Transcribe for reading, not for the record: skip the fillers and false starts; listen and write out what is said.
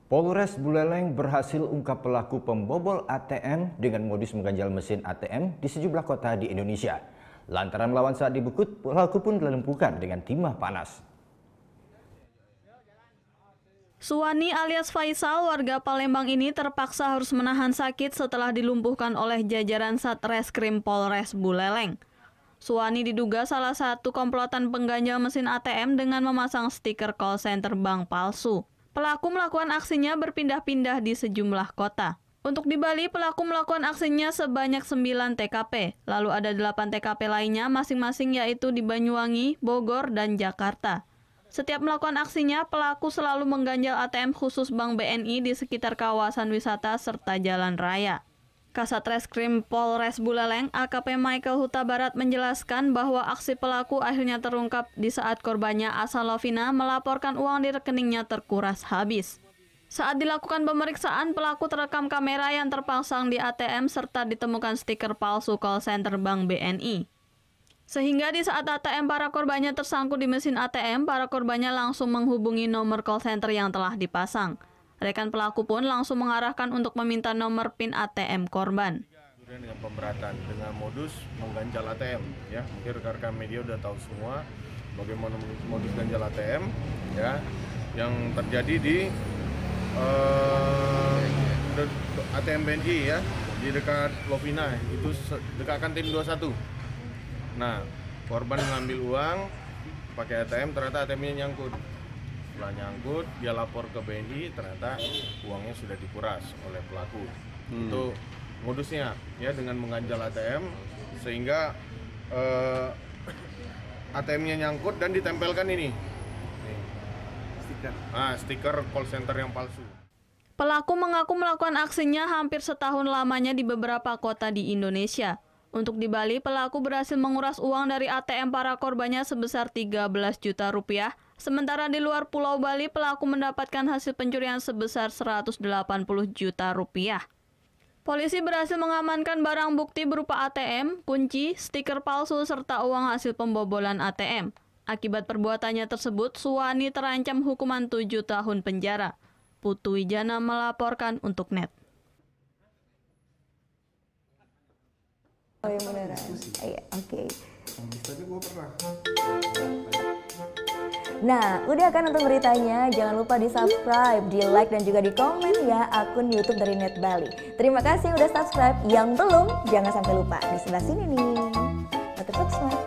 Polres Buleleng berhasil ungkap pelaku pembobol ATM dengan modus mengganjal mesin ATM di sejumlah kota di Indonesia. Lantaran melawan saat dibekuk, pelaku pun dilumpuhkan dengan timah panas. Suwani alias Faisal, warga Palembang ini terpaksa harus menahan sakit setelah dilumpuhkan oleh jajaran Satreskrim Polres Buleleng. Suwani diduga salah satu komplotan pengganjal mesin ATM dengan memasang stiker call center bank palsu. Pelaku melakukan aksinya berpindah-pindah di sejumlah kota. Untuk di Bali, pelaku melakukan aksinya sebanyak 9 TKP. Lalu ada 8 TKP lainnya masing-masing yaitu di Banyuwangi, Bogor, dan Jakarta. Setiap melakukan aksinya, pelaku selalu mengganjal ATM khusus Bank BNI di sekitar kawasan wisata serta jalan raya. Kasat Reskrim Polres Buleleng, AKP Michael Huta Barat menjelaskan bahwa aksi pelaku akhirnya terungkap di saat korbannya Asa Lovina melaporkan uang di rekeningnya terkuras habis. Saat dilakukan pemeriksaan, pelaku terekam kamera yang terpasang di ATM serta ditemukan stiker palsu call center Bank BNI. Sehingga di saat ATM para korbannya tersangkut di mesin ATM, para korbannya langsung menghubungi nomor call center yang telah dipasang. Rekan pelaku pun langsung mengarahkan untuk meminta nomor PIN ATM korban. Dengan pemberatan, dengan modus mengganjal ATM, ya mungkin rekan-rekan media udah tahu semua bagaimana modus ganjal ATM, ya yang terjadi di ATM BNI, ya di dekat Lovina, itu dekat kantin 21. Nah, korban mengambil uang pakai ATM, ternyata ATM-nya nyangkut. Setelah nyangkut, dia lapor ke BNI, ternyata uangnya sudah dikuras oleh pelaku. Itu modusnya, ya dengan mengganjal ATM sehingga ATM-nya nyangkut dan ditempelkan ini stiker call center yang palsu. Pelaku mengaku melakukan aksinya hampir setahun lamanya di beberapa kota di Indonesia. Untuk di Bali, pelaku berhasil menguras uang dari ATM para korbannya sebesar 13 juta rupiah. Sementara di luar Pulau Bali, pelaku mendapatkan hasil pencurian sebesar 180 juta rupiah. Polisi berhasil mengamankan barang bukti berupa ATM, kunci, stiker palsu, serta uang hasil pembobolan ATM. Akibat perbuatannya tersebut, Suwani terancam hukuman 7 tahun penjara. Putu Wijana melaporkan untuk NET. Oh yang beneran? Iya, oke. Tapi gue pernah. Nah, udah kan nonton beritanya? Jangan lupa di subscribe, di like, dan juga di komen ya akun YouTube dari Net Bali. Terima kasih udah subscribe. Yang belum, jangan sampai lupa. Di sebelah sini nih. Notif subscribe.